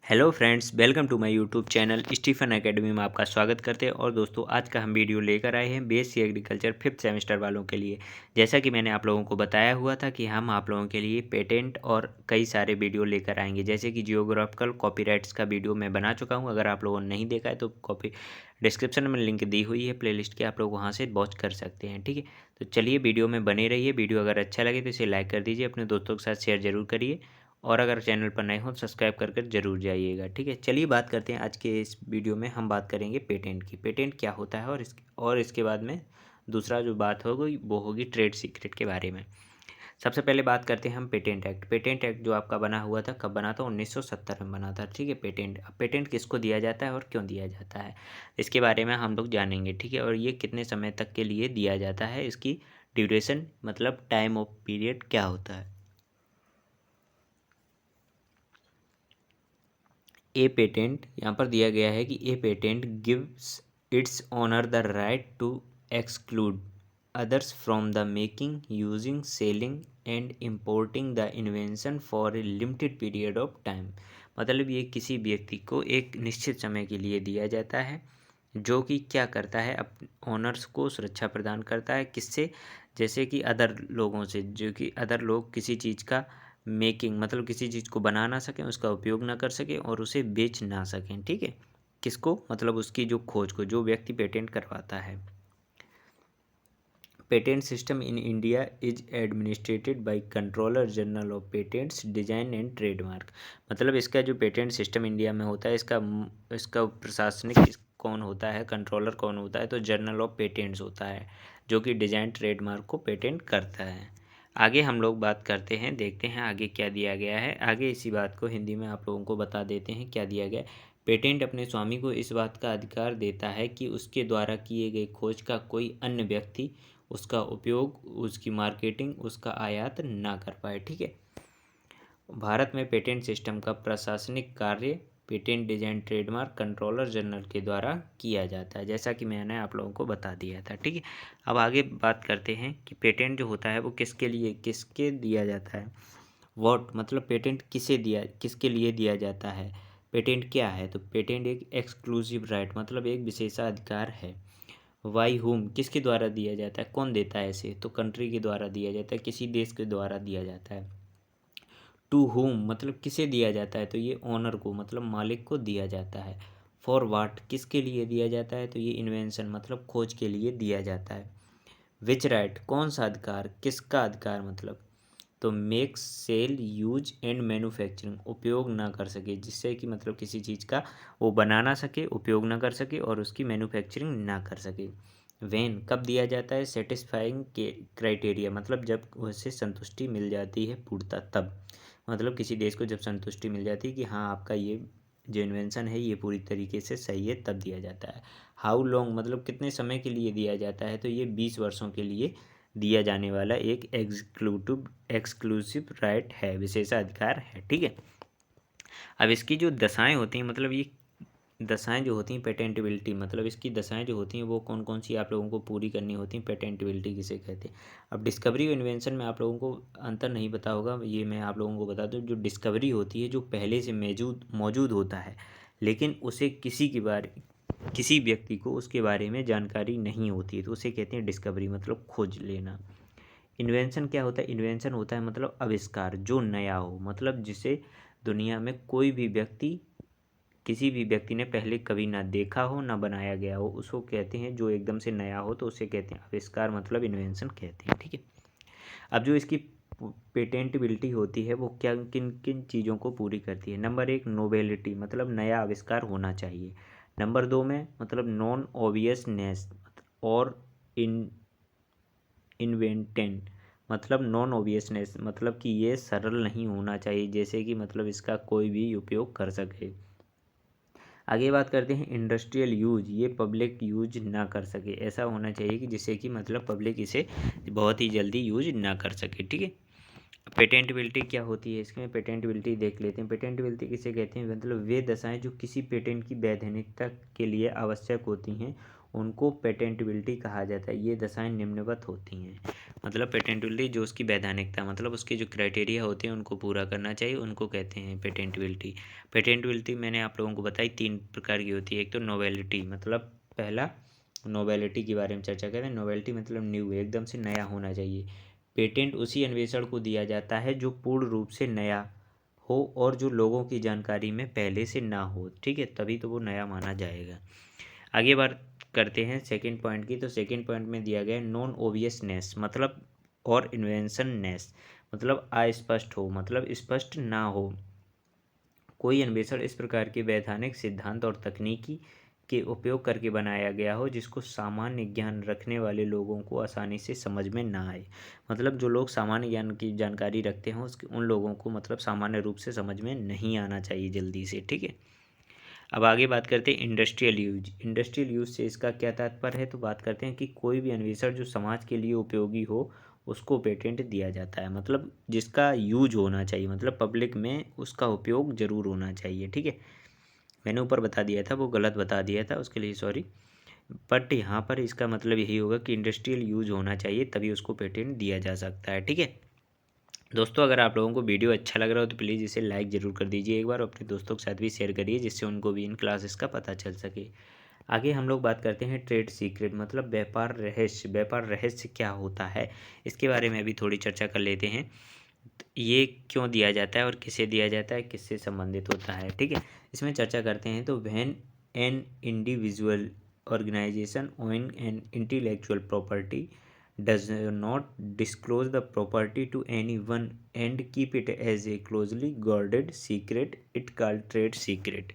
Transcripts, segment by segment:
Hello friends, welcome to my YouTube channel Stephen Academy में आपका स्वागत करते हैं। और दोस्तों, आज का हम वीडियो लेकर आए हैं बीएससी एग्रीकल्चर फिफ्थ सेमेस्टर वालों के लिए। जैसा कि मैंने आप लोगों को बताया हुआ था कि हम आप लोगों के लिए पेटेंट और कई सारे वीडियो लेकर आएंगे, जैसे कि जियोग्राफिकल कॉपीराइट्स का वीडियो मैं बना चुका हूं। अगर आप लोगों ने नहीं देखा है तो कॉपी डिस्क्रिप्शन में लिंक दी हुई है प्लेलिस्ट की, आप लोग वहाँ से वॉच कर सकते हैं। ठीक है, तो चलिए वीडियो में बने रहिए। वीडियो अगर अच्छा लगे तो इसे लाइक कर दीजिए, अपने दोस्तों के साथ शेयर जरूर करिए, और अगर चैनल पर नए हो तो सब्सक्राइब कर जरूर जाइएगा। ठीक है, चलिए बात करते हैं। आज के इस वीडियो में हम बात करेंगे पेटेंट की। पेटेंट क्या होता है, और इसके बाद में दूसरा जो बात होगी वो होगी ट्रेड सीक्रेट के बारे में। सबसे पहले बात करते हैं हम पेटेंट एक्ट। पेटेंट एक्ट जो आपका बना हुआ था, कब बना था? 1970 में बना था। ठीक है, पेटेंट, अब पेटेंट किसको दिया जाता है और क्यों दिया जाता है, इसके बारे में हम लोग जानेंगे। ठीक है, और ये कितने समय तक के लिए दिया जाता है, इसकी ड्यूरेशन मतलब टाइम ऑफ पीरियड क्या होता है। ए पेटेंट यहाँ पर दिया गया है कि a patent gives its owner the right to exclude others from the making, using, selling and importing the invention for a limited period of time. मतलब ये किसी व्यक्ति को एक निश्चित समय के लिए दिया जाता है, जो कि क्या करता है, ओनर्स को सुरक्षा प्रदान करता है। किससे? जैसे कि अदर लोगों से, जो कि अदर लोग किसी चीज़ का मेकिंग मतलब किसी चीज़ को बना ना सकें, उसका उपयोग ना कर सकें और उसे बेच ना सकें। ठीक है, किसको? मतलब उसकी जो खोज को जो व्यक्ति पेटेंट करवाता है। Patent system in India is administered by controller general of patents, design and trademark. मतलब इसका जो पेटेंट सिस्टम इंडिया में होता है, इसका प्रशासनिक कौन होता है, कंट्रोलर कौन होता है? तो जनरल ऑफ पेटेंट्स होता है, जो कि डिजाइन ट्रेडमार्क को पेटेंट करता है। आगे हम लोग बात करते हैं, देखते हैं आगे क्या दिया गया है। आगे इसी बात को हिंदी में आप लोगों को बता देते हैं क्या दिया गया है। पेटेंट अपने स्वामी को इस बात का अधिकार देता है कि उसके द्वारा किए गए खोज का कोई अन्य व्यक्ति उसका उपयोग, उसकी मार्केटिंग, उसका आयात ना कर पाए। ठीक है, भारत में पेटेंट सिस्टम का प्रशासनिक कार्य patent design trademark controller general के द्वारा किया जाता है, जैसा कि मैंने आप लोगों को बता दिया था। ठीक है, अब आगे बात करते हैं कि पेटेंट जो होता है वो किसके दिया जाता है। वॉट मतलब पेटेंट किसके लिए दिया जाता है। पेटेंट क्या है? तो पेटेंट एक एक्सक्लूसिव राइट मतलब एक विशेषाधिकार है। वाई हुम किसके द्वारा दिया जाता है, कौन देता है इसे? तो कंट्री के द्वारा दिया जाता है, किसी देश के द्वारा दिया जाता है। टू हुम मतलब किसे दिया जाता है, तो ये ओनर को मतलब मालिक को दिया जाता है। फॉर वाट किसके लिए दिया जाता है, तो ये इन्वेंशन मतलब खोज के लिए दिया जाता है। विच राइट कौन सा अधिकार, किसका अधिकार मतलब, तो make, sell, use and manufacturing उपयोग ना कर सके, जिससे कि मतलब किसी चीज़ का वो बना ना सके, उपयोग ना कर सके और उसकी मैन्युफैक्चरिंग ना कर सके। वेन कब दिया जाता है? सेटिस्फाइंग के क्राइटेरिया मतलब जब उसे संतुष्टि मिल जाती है पूर्णतः, तब मतलब किसी देश को जब संतुष्टि मिल जाती है कि हाँ आपका ये जो इन्वेंशन है ये पूरी तरीके से सही है, तब दिया जाता है। हाउ लॉन्ग मतलब कितने समय के लिए दिया जाता है, तो ये 20 वर्षों के लिए दिया जाने वाला एक एक्सक्लूसिव राइट है, विशेषाधिकार है। ठीक है, अब इसकी जो दशाएं होती हैं मतलब ये दशाएं जो होती हैं पेटेंटेबिलिटी मतलब इसकी दशाएं जो होती हैं वो कौन कौन सी आप लोगों को पूरी करनी होती हैं। पेटेंटेबिलिटी किसे कहते हैं? अब डिस्कवरी और इन्वेंशन में आप लोगों को अंतर नहीं पता होगा, ये मैं आप लोगों को बता दूं। जो डिस्कवरी होती है, जो पहले से मौजूद होता है, लेकिन उसे किसी व्यक्ति को उसके बारे में जानकारी नहीं होती है, तो उसे कहते हैं डिस्कवरी मतलब खोज लेना। इन्वेंशन क्या होता है? इन्वेंशन होता है मतलब आविष्कार जो नया हो, मतलब जिसे दुनिया में कोई भी व्यक्ति, किसी भी व्यक्ति ने पहले कभी ना देखा हो ना बनाया गया हो, उसको कहते हैं जो एकदम से नया हो, तो उसे कहते हैं आविष्कार मतलब इन्वेंशन कहते हैं। ठीक है, अब जो इसकी पेटेंटबिलिटी होती है वो क्या किन किन चीज़ों को पूरी करती है। नंबर 1 नोवेलिटी मतलब नया आविष्कार होना चाहिए। नंबर 2 में मतलब नॉन ऑब्वियसनेस और इन इन्वेंटेन मतलब नॉन ऑब्वियसनेस मतलब कि ये सरल नहीं होना चाहिए, जैसे कि मतलब इसका कोई भी उपयोग कर सके। आगे बात करते हैं इंडस्ट्रियल यूज, ये पब्लिक यूज ना कर सके, ऐसा होना चाहिए कि जिससे कि मतलब पब्लिक इसे बहुत ही जल्दी यूज ना कर सके। ठीक है, पेटेंटबिलिटी क्या होती है, इसमें पेटेंटबिलिटी देख लेते हैं। पेटेंटबिलिटी किसे कहते हैं? मतलब वे दशाएं जो किसी पेटेंट की वैधानिकता के लिए आवश्यक होती हैं, उनको पेटेंटबिलिटी कहा जाता है। ये दशाएं निम्नवत होती हैं। मतलब पेटेंटबिलिटी जो उसकी वैधानिकता, मतलब उसके जो क्राइटेरिया होते हैं उनको पूरा करना चाहिए, उनको कहते हैं पेटेंटबिलिटी। पेटेंटबिलिटी मैंने आप लोगों को बताई 3 प्रकार की होती है। एक तो नोवेलिटी, मतलब पहला नोवेलिटी के बारे में चर्चा करें। नोवेलिटी मतलब न्यू, एकदम से नया होना चाहिए। पेटेंट उसी अन्वेषण को दिया जाता है जो पूर्ण रूप से नया हो और जो लोगों की जानकारी में पहले से ना हो, ठीक है, तभी तो वो नया माना जाएगा। आगे बात करते हैं सेकंड पॉइंट की। तो सेकंड पॉइंट में दिया गया है नॉन ओबियसनेस, मतलब और इन्वेंशननेस, मतलब अस्पष्ट हो, मतलब स्पष्ट ना हो। कोई अन्वेषण इस प्रकार के वैधानिक सिद्धांत और तकनीकी के उपयोग करके बनाया गया हो जिसको सामान्य ज्ञान रखने वाले लोगों को आसानी से समझ में ना आए। मतलब जो लोग सामान्य ज्ञान की जानकारी रखते हैं उसके उन लोगों को मतलब सामान्य रूप से समझ में नहीं आना चाहिए जल्दी से, ठीक है। अब आगे बात करते हैं इंडस्ट्रियल यूज। इंडस्ट्रियल यूज से इसका क्या तात्पर्य है, तो बात करते हैं कि कोई भी अन्वेषण जो समाज के लिए उपयोगी हो उसको पेटेंट दिया जाता है। मतलब जिसका यूज होना चाहिए, मतलब पब्लिक में उसका उपयोग जरूर होना चाहिए, ठीक है। मैंने ऊपर बता दिया था, वो गलत बता दिया था, उसके लिए सॉरी। बट यहाँ पर इसका मतलब यही होगा कि इंडस्ट्रियल यूज होना चाहिए तभी उसको पेटेंट दिया जा सकता है, ठीक है। दोस्तों अगर आप लोगों को वीडियो अच्छा लग रहा हो तो प्लीज़ इसे लाइक ज़रूर कर दीजिए एक बार, और अपने दोस्तों के साथ भी शेयर करिए जिससे उनको भी इन क्लासेस का पता चल सके। आगे हम लोग बात करते हैं ट्रेड सीक्रेट, मतलब व्यापार रहस्य। व्यापार रहस्य क्या होता है इसके बारे में अभी थोड़ी चर्चा कर लेते हैं। ये क्यों दिया जाता है और किसे दिया जाता है, किससे संबंधित होता है, ठीक है, इसमें चर्चा करते हैं। तो when an individual organization own an intellectual property does not disclose the property to anyone and keep it as a closely guarded secret, it called trade secret।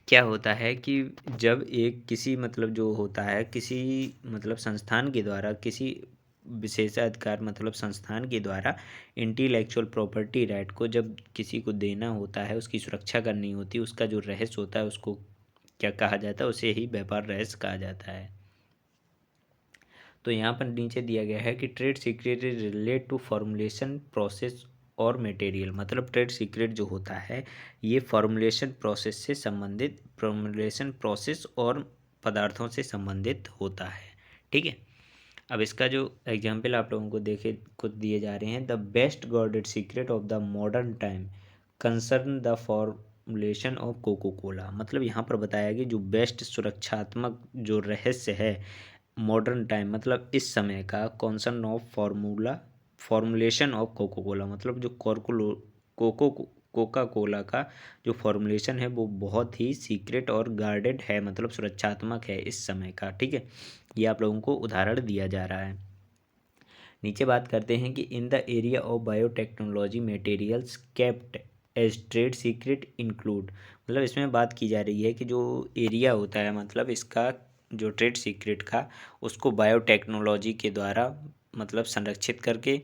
क्या होता है कि जब एक किसी मतलब जो होता है किसी मतलब संस्थान के द्वारा, किसी विशेषाधिकार मतलब संस्थान के द्वारा इंटेलेक्चुअल प्रॉपर्टी राइट को जब किसी को देना होता है, उसकी सुरक्षा करनी होती है, उसका जो रहस्य होता है उसको क्या कहा जाता है, उसे ही व्यापार रहस्य कहा जाता है। तो यहाँ पर नीचे दिया गया है कि trade secret is relate to formulation process और मटेरियल। मतलब ट्रेड सीक्रेट जो होता है ये फॉर्मुलेशन प्रोसेस से संबंधित, फॉर्मुलेशन प्रोसेस और पदार्थों से संबंधित होता है, ठीक है। अब इसका जो एग्जाम्पल आप लोगों को देखे खुद दिए जा रहे हैं। The best guarded secret of the modern time concern the formulation of Coca Cola. मतलब यहाँ पर बताया गया जो बेस्ट सुरक्षात्मक जो रहस्य है मॉडर्न टाइम मतलब इस समय का, concern of formulation of Coca Cola, मतलब जो कोको कोका कोला का जो फॉर्मुलेशन है वो बहुत ही सीक्रेट और गार्डेड है, मतलब सुरक्षात्मक है इस समय का, ठीक है। ये आप लोगों को उदाहरण दिया जा रहा है। नीचे बात करते हैं कि in the area of biotechnology materials kept as trade secret include. मतलब इसमें बात की जा रही है कि जो एरिया होता है मतलब इसका जो ट्रेड सीक्रेट का, उसको बायोटेक्नोलॉजी के द्वारा मतलब संरक्षित करके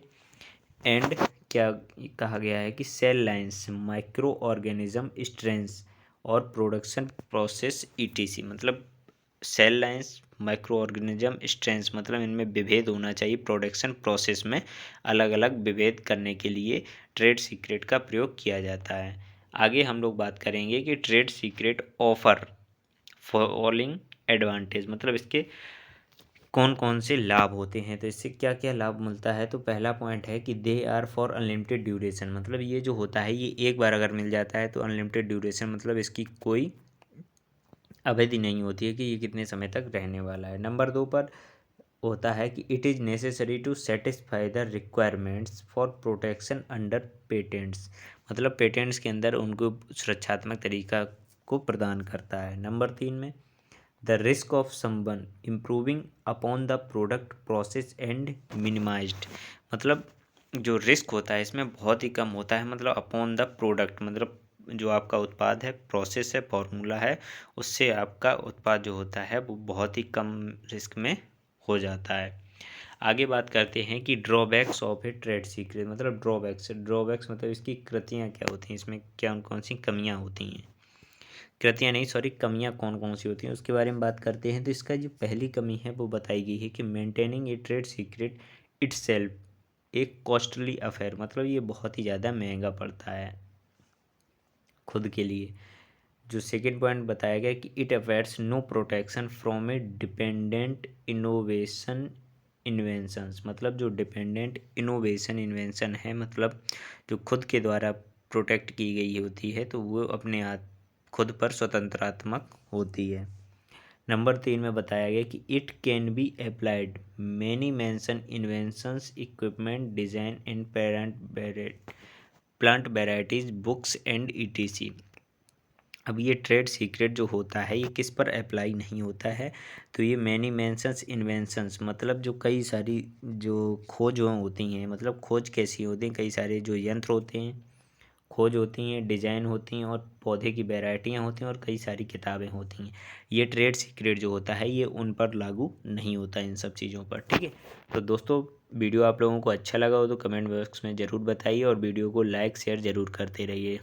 एंड क्या कहा गया है कि cell lines, micro organism strains और प्रोडक्शन प्रोसेस ईटीसी। मतलब cell lines, micro organism strains मतलब इनमें विभेद होना चाहिए, प्रोडक्शन प्रोसेस में अलग अलग विभेद करने के लिए ट्रेड सीक्रेट का प्रयोग किया जाता है। आगे हम लोग बात करेंगे कि trade secret offer following advantage, मतलब इसके कौन कौन से लाभ होते हैं, तो इससे क्या क्या लाभ मिलता है। तो पहला पॉइंट है कि they are for unlimited duration. मतलब ये जो होता है ये एक बार अगर मिल जाता है तो अनलिमिटेड ड्यूरेशन, मतलब इसकी कोई अवधि नहीं होती है कि ये कितने समय तक रहने वाला है। नंबर 2 पर होता है कि it is necessary to satisfy the requirements for protection under patents. मतलब पेटेंट्स के अंदर उनको सुरक्षात्मक तरीका को प्रदान करता है। नंबर 3 में the risk of someone improving upon the product process and minimised. मतलब जो रिस्क होता है इसमें बहुत ही कम होता है, मतलब अपॉन द प्रोडक्ट मतलब जो आपका उत्पाद है, प्रोसेस है, फॉर्मूला है, उससे आपका उत्पाद जो होता है वो बहुत ही कम रिस्क में हो जाता है। आगे बात करते हैं कि drawbacks of A trade secret. मतलब ड्रॉबैक्स मतलब इसकी कृतियाँ क्या होती हैं, इसमें क्या कौन सी कमियाँ होती हैं, कृतियाँ नहीं सॉरी, कमियाँ कौन कौन सी होती हैं उसके बारे में बात करते हैं। तो इसका जो पहली कमी है वो बताई गई है कि मेंटेनिंग ए ट्रेड सीक्रेट इटसेल्फ एक कॉस्टली अफेयर। मतलब ये बहुत ही ज़्यादा महंगा पड़ता है खुद के लिए। जो सेकेंड पॉइंट बताया गया कि it affairs no protection from a dependent innovation inventions, मतलब जो डिपेंडेंट इनोवेशन इन्वेंशन है, मतलब जो खुद के द्वारा प्रोटेक्ट की गई होती है, तो वो अपने आप खुद पर स्वतंत्रात्मक होती है। नंबर 3 में बताया गया कि it can be applied many mention inventions equipment design in plant varieties books and etc. अब ये ट्रेड सीक्रेट जो होता है ये किस पर अप्लाई नहीं होता है, तो ये मैनी मेंशंस इन्वेंशंस, मतलब जो कई सारी जो खोज होती हैं, मतलब खोज कैसी होती हैं, कई सारे जो यंत्र होते हैं, खोज होती हैं, डिजाइन होती हैं, और पौधे की वैरायटियाँ होती हैं, और कई सारी किताबें होती हैं। ये ट्रेड सीक्रेट जो होता है ये उन पर लागू नहीं होता, इन सब चीज़ों पर। ठीक है, तो दोस्तों वीडियो आप लोगों को अच्छा लगा हो तो कमेंट बॉक्स में ज़रूर बताइए, और वीडियो को लाइक शेयर ज़रूर करते रहिए।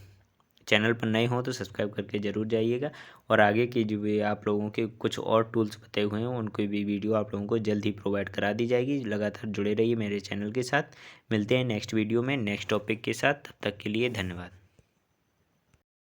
चैनल पर नए हों तो सब्सक्राइब करके ज़रूर जाइएगा, और आगे की जो भी आप लोगों के कुछ और टूल्स बताए हुए हैं उनकी भी वीडियो आप लोगों को जल्द ही प्रोवाइड करा दी जाएगी। लगातार जुड़े रहिए मेरे चैनल के साथ। मिलते हैं नेक्स्ट वीडियो में नेक्स्ट टॉपिक के साथ, तब तक के लिए धन्यवाद।